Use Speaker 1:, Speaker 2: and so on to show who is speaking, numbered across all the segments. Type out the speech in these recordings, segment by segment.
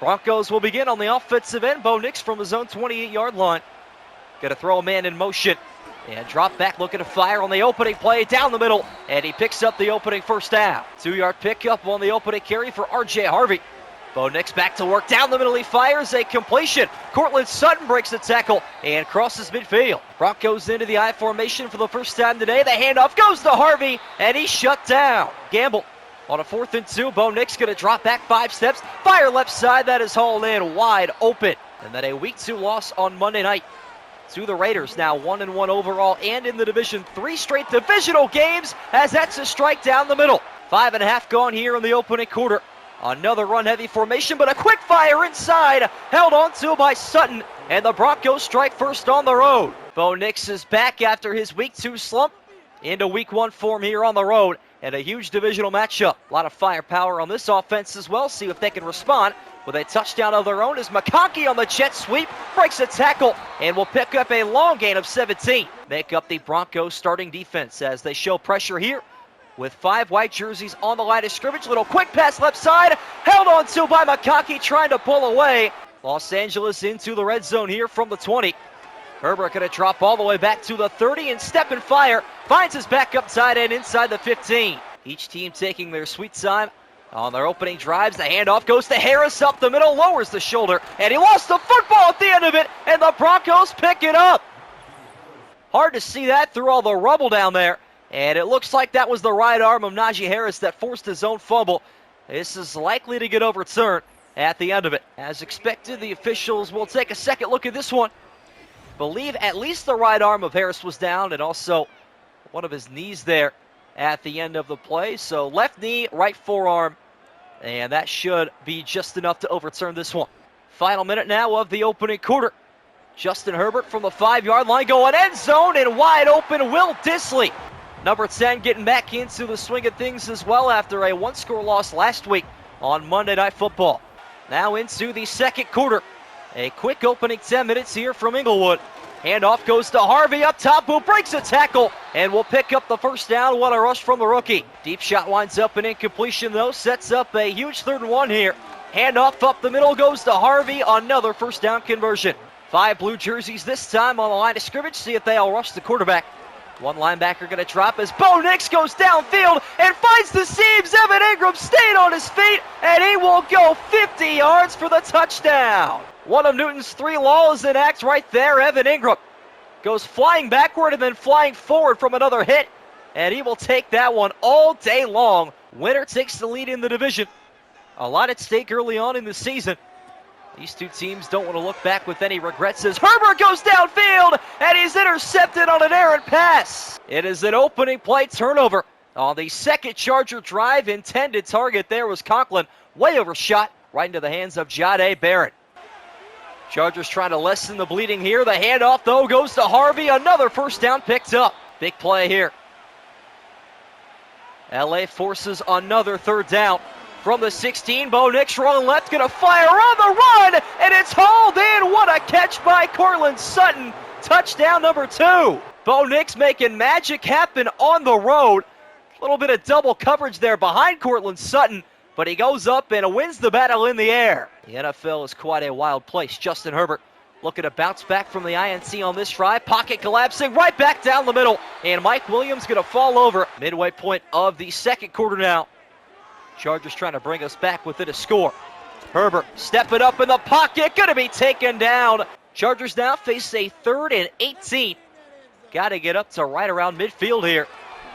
Speaker 1: Broncos will begin on the offensive end. Bo Nix from his own 28-yard line. Gonna throw a man in motion. And drop back, looking to fire on the opening play down the middle. And he picks up the opening first down. 2-yard pickup on the opening carry for R.J. Harvey. Bo Nix back to work down the middle. He fires a completion. Cortland Sutton breaks the tackle and crosses midfield. Broncos into the I formation for the first time today. The handoff goes to Harvey, and he's shut down. Gamble on a 4th and 2. Bo Nix going to drop back 5 steps. Fire left side. That is hauled in wide open. And then a week 2 loss on Monday night to the Raiders. Now 1-1 overall and in the division. 3 straight divisional games as that's a strike down the middle. 5.5 gone here in the opening quarter. Another run-heavy formation, but a quick fire inside, held on to by Sutton, and the Broncos strike first on the road. Bo Nix is back after his week 2 slump into week 1 form here on the road, and a huge divisional matchup. A lot of firepower on this offense as well. See if they can respond with a touchdown of their own as McConkey on the jet sweep breaks a tackle and will pick up a long gain of 17. Make up the Broncos starting defense as they show pressure here with 5 white jerseys on the line of scrimmage. Little quick pass left side, held on to by McConkey, trying to pull away. Los Angeles into the red zone here from the 20. Herbert going to drop all the way back to the 30 and step and fire. Finds his backup tight end inside the 15. Each team taking their sweet time on their opening drives. The handoff goes to Harris up the middle, lowers the shoulder, and he lost the football at the end of it, and the Broncos pick it up. Hard to see that through all the rubble down there. And it looks like that was the right arm of Najee Harris that forced his own fumble. This is likely to get overturned at the end of it. As expected, the officials will take a second look at this one. Believe at least the right arm of Harris was down and also one of his knees there at the end of the play. So left knee, right forearm, and that should be just enough to overturn this one. Final minute now of the opening quarter. Justin Herbert from the 5-yard line going end zone and wide open Will Dissly. Number 10 getting back into the swing of things as well after a 1-score loss last week on Monday Night Football. Now into the second quarter. A quick opening 10 minutes here from Inglewood. Handoff goes to Harvey up top, who breaks a tackle and will pick up the first down. What a rush from the rookie. Deep shot winds up an incompletion though. Sets up a huge 3rd and 1 here. Handoff up the middle goes to Harvey. Another first down conversion. 5 blue jerseys this time on the line of scrimmage. See if they all rush the quarterback. One linebacker going to drop as Bo Nix goes downfield and finds the seams. Evan Ingram stayed on his feet, and he will go 50 yards for the touchdown. One of Newton's 3 laws in act right there. Evan Ingram goes flying backward and then flying forward from another hit, and he will take that one all day long. Winner takes the lead in the division. A lot at stake early on in the season. These two teams don't want to look back with any regrets as Herbert goes downfield and he's intercepted on an errant pass. It is an opening play turnover on the second Charger drive. Intended target there was Conklin. Way overshot right into the hands of Jahdae Barrett. Chargers trying to lessen the bleeding here. The handoff though goes to Harvey. Another first down picked up. Big play here. LA forces another 3rd down. From the 16, Bo Nix rolling left, going to fire on the run, and it's hauled in. What a catch by Cortland Sutton. Touchdown number 2. Bo Nix making magic happen on the road. A little bit of double coverage there behind Cortland Sutton, but he goes up and wins the battle in the air. The NFL is quite a wild place. Justin Herbert looking to bounce back from the INT on this drive. Pocket collapsing right back down the middle, and Mike Williams going to fall over. Midway point of the second quarter now. Chargers trying to bring us back within a score. Herbert stepping up in the pocket, going to be taken down. Chargers now face a 3rd and 18. Got to get up to right around midfield here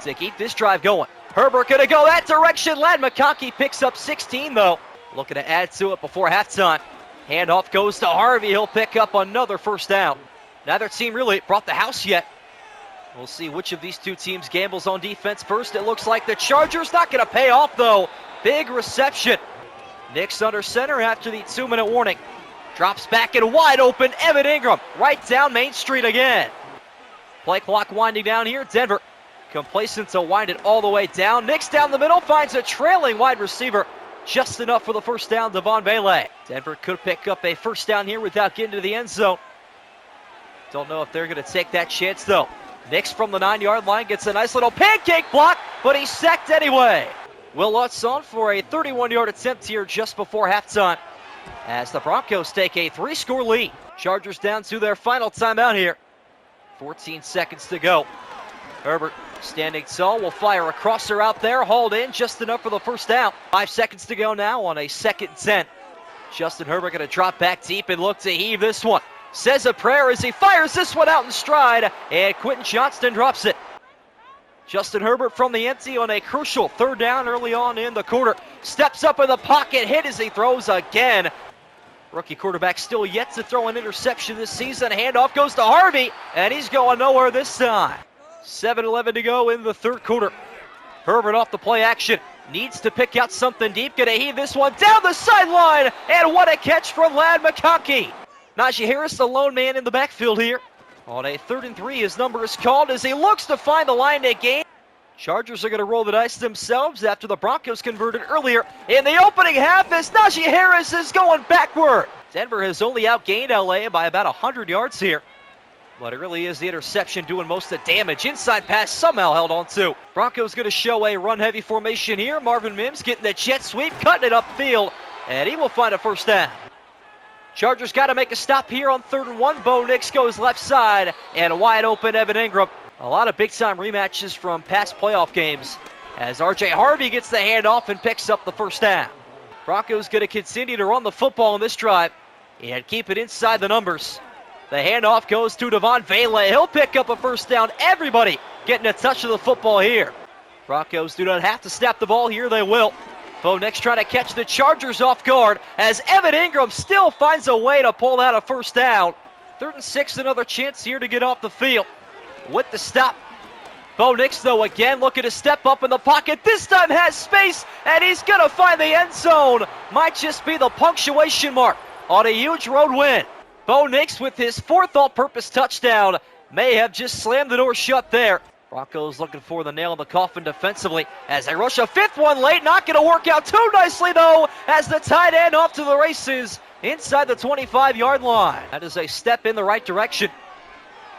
Speaker 1: to keep this drive going. Herbert going to go that direction. Ladd McConkey picks up 16 though. Looking to add to it before halftime. Handoff goes to Harvey. He'll pick up another first down. Neither team really brought the house yet. We'll see which of these two teams gambles on defense first. It looks like the Chargers. Not going to pay off though. Big reception. Nix under center after the 2-minute warning. Drops back and wide open. Evan Ingram right down Main Street again. Play clock winding down here. Denver complacent to wind it all the way down. Nix down the middle finds a trailing wide receiver. Just enough for the first down, Devon Bailey. Denver could pick up a first down here without getting to the end zone. Don't know if they're going to take that chance though. Nix from the 9-yard line gets a nice little pancake block, but he's sacked anyway. Will Lutz on for a 31-yard attempt here just before halftime. as the Broncos take a 3-score lead. Chargers down to their final timeout here. 14 seconds to go. Herbert standing tall, will fire a crosser out there, hauled in just enough for the first down. 5 seconds to go now on a 2nd and 10. Justin Herbert going to drop back deep and look to heave this one. Says a prayer as he fires this one out in stride, and Quentin Johnston drops it. Justin Herbert from the empty on a crucial 3rd down early on in the quarter. Steps up in the pocket, hit as he throws again. Rookie quarterback still yet to throw an interception this season. Handoff goes to Harvey, and he's going nowhere this time. 7:11 to go in the 3rd quarter. Herbert off the play action. Needs to pick out something deep. Gonna heave this one down the sideline, and what a catch from Ladd McConkey. Najee Harris, the lone man in the backfield here. On a 3rd and 3, his number is called as he looks to find the line to gain. Chargers are going to roll the dice themselves after the Broncos converted earlier in the opening half as Najee Harris is going backward. Denver has only outgained LA by about 100 yards here. But it really is the interception doing most of the damage. Inside pass somehow held on to. Broncos going to show a run-heavy formation here. Marvin Mims getting the jet sweep, cutting it upfield, and he will find a first down. Chargers got to make a stop here on 3rd and 1. Bo Nix goes left side, and wide open Evan Ingram. A lot of big-time rematches from past playoff games as R.J. Harvey gets the handoff and picks up the first down. Broncos going to continue to run the football on this drive and keep it inside the numbers. The handoff goes to Devon Vela. He'll pick up a first down. Everybody getting a touch of the football here. Broncos do not have to snap the ball here. They will. Bo Nix trying to catch the Chargers off guard as Evan Ingram still finds a way to pull out a first down. 3rd and 6, another chance here to get off the field. With the stop. Bo Nix, though, again looking to step up in the pocket. This time has space, and he's going to find the end zone. Might just be the punctuation mark on a huge road win. Bo Nix with his 4th all-purpose touchdown may have just slammed the door shut there. Broncos looking for the nail in the coffin defensively as they rush a 5th one late. Not going to work out too nicely, though, as the tight end off to the races inside the 25-yard line. That is a step in the right direction.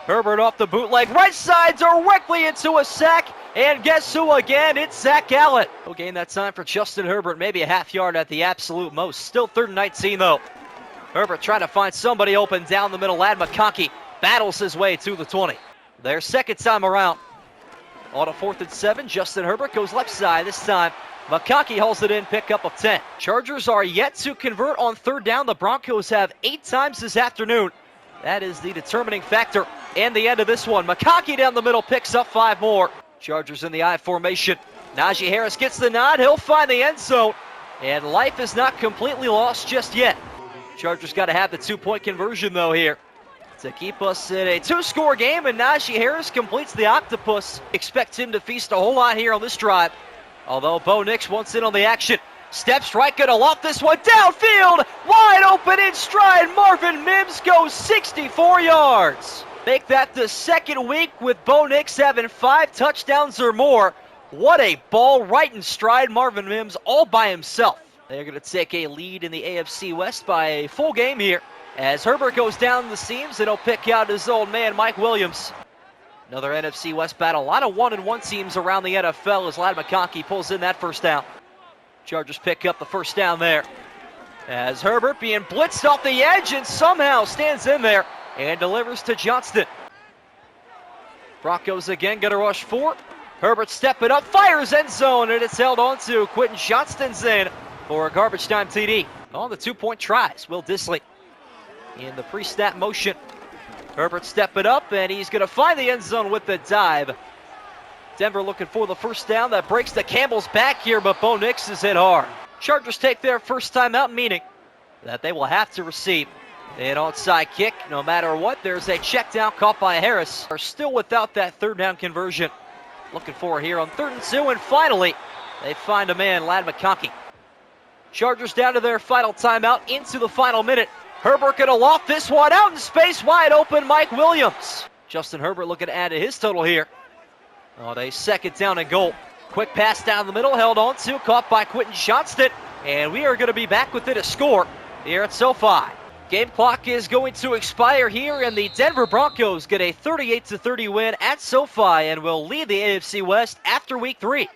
Speaker 1: Herbert off the bootleg, right side directly into a sack. And guess who again? It's Zach Allen. He'll gain that time for Justin Herbert, maybe a half yard at the absolute most. Still 3rd and 19, though. Herbert trying to find somebody open down the middle. Ladd McConkey battles his way to the 20. Their 2nd time around. On a 4th and 7, Justin Herbert goes left side. This time, McConkey hauls it in, pickup of 10. Chargers are yet to convert on 3rd down. The Broncos have 8 times this afternoon. That is the determining factor in the end of this one. McConkey down the middle picks up 5 more. Chargers in the I formation. Najee Harris gets the nod. He'll find the end zone. And life is not completely lost just yet. Chargers got to have the 2-point conversion, though, here to keep us in a 2-score game, and Najee Harris completes the octopus. Expect him to feast a whole lot here on this drive. Although Bo Nix wants in on the action. Steps right, gonna loft this one downfield. Wide open in stride. Marvin Mims goes 64 yards. Make that the 2nd week with Bo Nix having 5 touchdowns or more. What a ball right in stride. Marvin Mims all by himself. They're going to take a lead in the AFC West by a full game here as Herbert goes down the seams and he'll pick out his old man, Mike Williams. Another NFC West battle. A lot of 1-1 teams around the NFL as Ladd McConkey pulls in that first down. Chargers pick up the first down there as Herbert being blitzed off the edge and somehow stands in there and delivers to Johnston. Broncos again going to rush 4. Herbert stepping up, fires end zone, and it's held on to. Quentin Johnston's in for a garbage time TD. On the 2-point tries, Will Dissly in the pre-snap motion. Herbert stepping up, and he's going to find the end zone with the dive. Denver looking for the first down. That breaks the Campbell's back here, but Bo Nix is hit hard. Chargers take their first time out, meaning that they will have to receive an onside kick. No matter what, there's a check down caught by Harris. Are still without that 3rd down conversion. Looking for here on 3rd and 2, and finally, they find a man, Ladd McConkey. Chargers down to their final timeout into the final minute. Herbert gonna loft this one out in space, wide open, Mike Williams. Justin Herbert looking to add to his total here on a 2nd down and goal. Quick pass down the middle, held on to, caught by Quentin Johnston, and we are going to be back within a score here at SoFi. Game clock is going to expire here, and the Denver Broncos get a 38-30 win at SoFi and will lead the AFC West after Week 3.